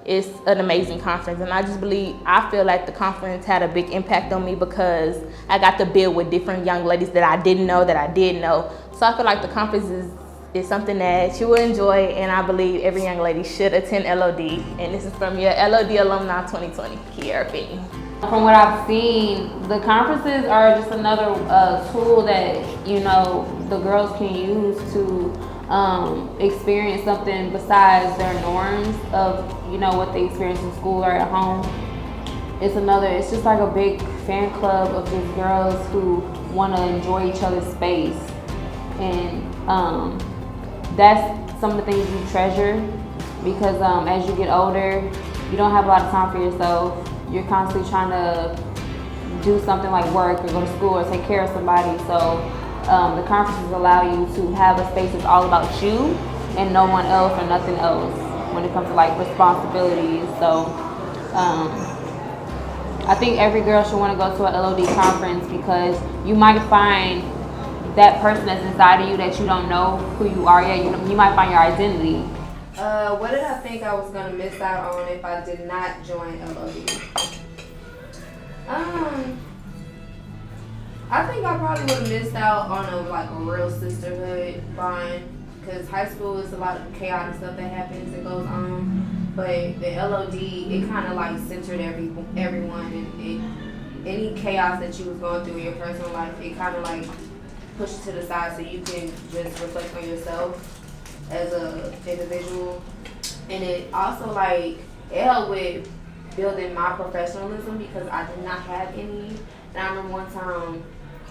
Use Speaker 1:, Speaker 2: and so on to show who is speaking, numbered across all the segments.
Speaker 1: it's an amazing conference, and I feel like the conference had a big impact on me because I got to build with different young ladies that I didn't know that I did know. So I feel like the conference is something that you will enjoy, and I believe every young lady should attend LOD. And this is from your LOD Alumni 2020, Kiara Finney.
Speaker 2: From what I've seen, the conferences are just another tool that, you know, the girls can use to experience something besides their norms of, you know, what they experience in school or at home. It's just like a big fan club of just girls who want to enjoy each other's space. And that's some of the things you treasure because as you get older, you don't have a lot of time for yourself. You're constantly trying to do something like work or go to school or take care of somebody. So the conferences allow you to have a space that's all about you and no one else or nothing else when it comes to like responsibilities. So I think every girl should want to go to an LOD conference because you might find that person that's inside of you that you don't know who you are yet. You might find your identity.
Speaker 3: What did I think I was gonna miss out on if I did not join LOD? I think I probably would have missed out on a real sisterhood bond because high school is a lot of chaotic stuff that happens and goes on. But the LOD, it kind of like centered everyone, and any chaos that you was going through in your personal life, it kind of like pushed to the side so you can just reflect on yourself as a individual. And it also like it helped with building my professionalism because I did not have any. And I remember one time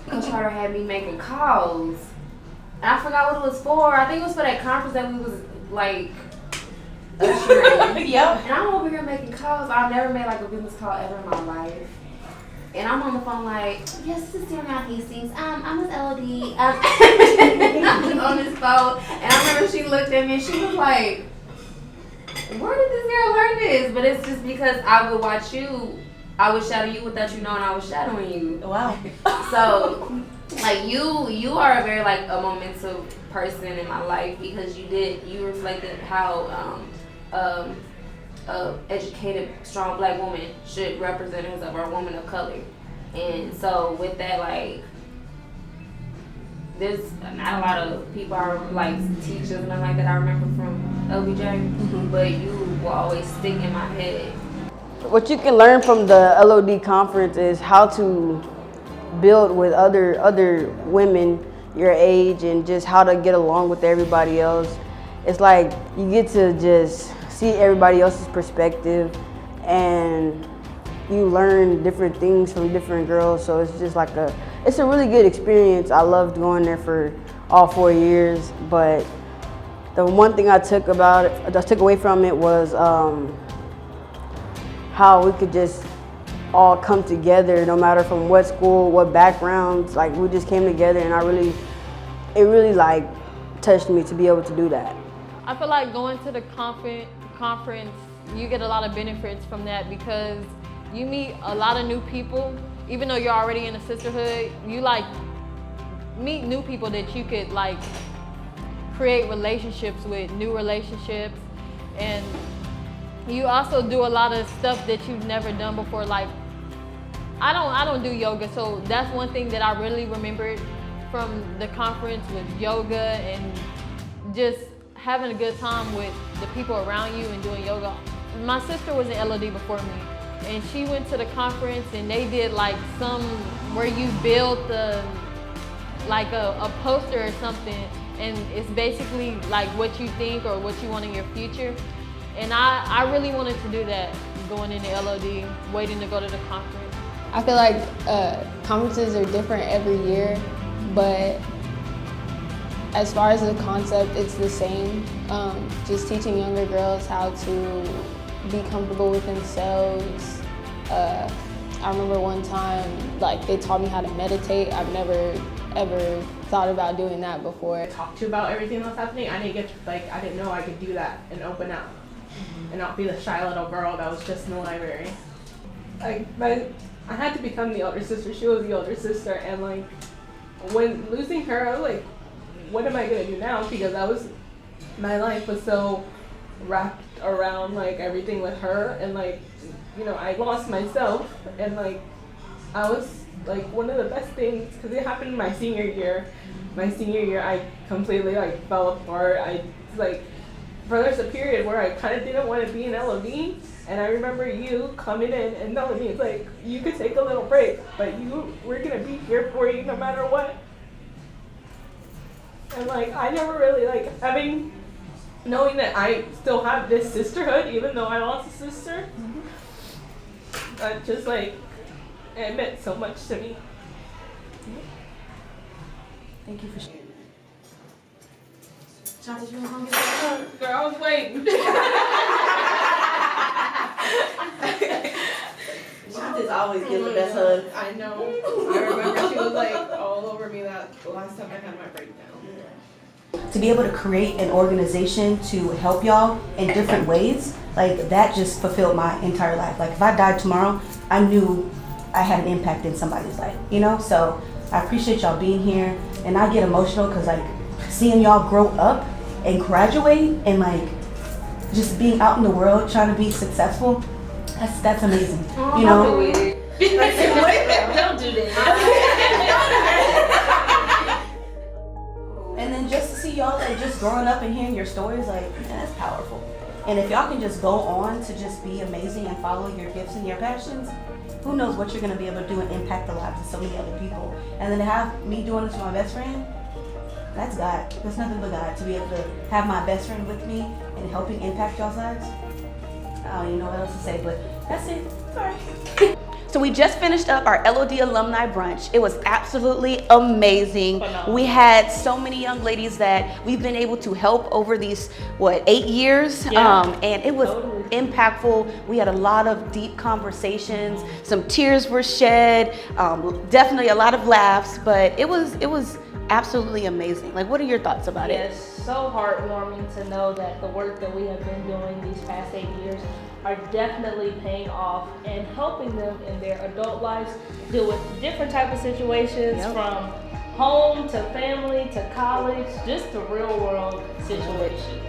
Speaker 3: Coach Carter had me making calls, and I forgot what it was for. I think it was for that conference that we was like ushering.
Speaker 1: Yep.
Speaker 3: And I'm over here making calls. I've never made like a business call ever in my life. And I'm on the phone like, yes, this is Danielle Hastings. I'm with LOD. I'm on this phone, and I remember she looked at me and she was like, where did this girl learn this? But it's just because I would watch you. I would shadow you without you knowing I was shadowing you.
Speaker 1: Wow.
Speaker 3: So, like you are a very like a momentous person in my life because you reflected how educated, strong black woman should represent herself, or a woman of color. And so with that, like, there's not a lot of people are like teachers and stuff like that I remember from LBJ, but you will always stick in my head.
Speaker 4: What you can learn from the LOD conference is how to build with other women your age and just how to get along with everybody else. It's like you get to just see everybody else's perspective and you learn different things from different girls. So it's just like it's a really good experience. I loved going there for all 4 years, but the one thing I took away from it was how we could just all come together, no matter from what school, what backgrounds. Like we just came together, and it really like touched me to be able to do that.
Speaker 5: I feel like going to the conference, you get a lot of benefits from that because you meet a lot of new people. Even though you're already in a sisterhood, you like meet new people that you could like create relationships with, new relationships, and you also do a lot of stuff that you've never done before. Like I don't do yoga, so that's one thing that I really remembered from the conference was yoga and just having a good time with the people around you and doing yoga. My sister was in LOD before me, and she went to the conference and they did like some where you build a poster or something, and it's basically like what you think or what you want in your future. And I really wanted to do that going into LOD, waiting to go to the conference.
Speaker 6: I feel like conferences are different every year, but as far as the concept, it's the same. Just teaching younger girls how to be comfortable with themselves. I remember one time, like they taught me how to meditate. I've never ever thought about doing that before.
Speaker 7: Talk to you about everything that's happening. I didn't know I could do that and open up and not be the shy little girl that was just in the library. I had to become the older sister. She was the older sister, and like when losing her, I was like, what am I gonna do now? Because my life was so wrapped around like everything with her, and like, you know, I lost myself, and like I was like one of the best things, because it happened in my senior year. My senior year, I completely like fell apart. I like, there's a period where I kind of didn't want to be in LOD, and I remember you coming in and telling me, it's like, you could take a little break, but we're gonna be here for you no matter what. And like, I never really like knowing that I still have this sisterhood, even though I lost a sister. Just like, it meant so much to me.
Speaker 8: Thank you for sharing. Shanta, you want to come get that?
Speaker 7: Girl, I was waiting.
Speaker 8: Shanta's always gives the best hug.
Speaker 7: I know. I remember she was like all over me that last time I had my breakdown.
Speaker 8: To be able to create an organization to help y'all in different ways, like that just fulfilled my entire life. Like if I died tomorrow, I knew I had an impact in somebody's life, you know? So I appreciate y'all being here, and I get emotional because like seeing y'all grow up and graduate and like just being out in the world trying to be successful, that's amazing. You know?
Speaker 2: Don't do that.
Speaker 8: And then just to see y'all like just growing up and hearing your stories, like, man, that's powerful. And if y'all can just go on to just be amazing and follow your gifts and your passions, who knows what you're gonna be able to do and impact the lives of so many other people. And then to have me doing this with my best friend, that's God. There's nothing but God to be able to have my best friend with me and helping impact y'all's lives. I don't even know what else to say, but that's it. Sorry. So we just finished up our LOD Alumni Brunch. It was absolutely amazing.
Speaker 1: Phenomenal.
Speaker 8: We had so many young ladies that we've been able to help over these, 8 years?
Speaker 1: Yeah.
Speaker 8: And it was impactful. We had a lot of deep conversations. Some tears were shed. Definitely a lot of laughs, but it was absolutely amazing. Like, what are your thoughts about it?
Speaker 1: It's so heartwarming to know that the work that we have been doing these past 8 years are definitely paying off and helping them in their adult lives deal with different type of situations, from home to family to college, just to real world situations.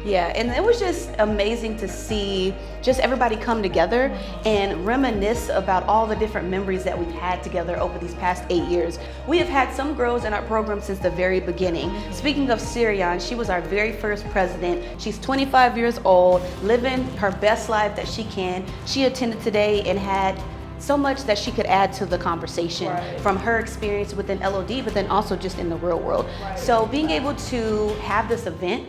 Speaker 8: Yeah, and it was just amazing to see just everybody come together and reminisce about all the different memories that we've had together over these past 8 years. We have had some girls in our program since the very beginning. Speaking of Syrian, she was our very first president. She's 25 years old, living her best life that she can. She attended today and had so much that she could add to the conversation from her experience within LOD, but then also just in the real world. So being able to have this event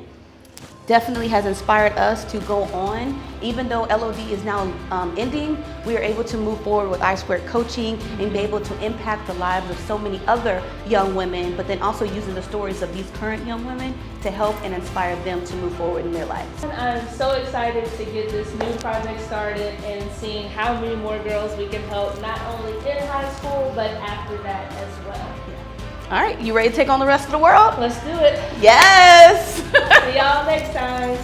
Speaker 8: definitely has inspired us to go on. Even though LOD is now ending, we are able to move forward with I-Squared coaching and be able to impact the lives of so many other young women, but then also using the stories of these current young women to help and inspire them to move forward in their lives.
Speaker 1: I'm so excited to get this new project started and seeing how many more girls we can help, not only in high school, but after that as well.
Speaker 8: All right, you ready to take on the rest of the world?
Speaker 1: Let's do it.
Speaker 8: Yes!
Speaker 1: See y'all next time.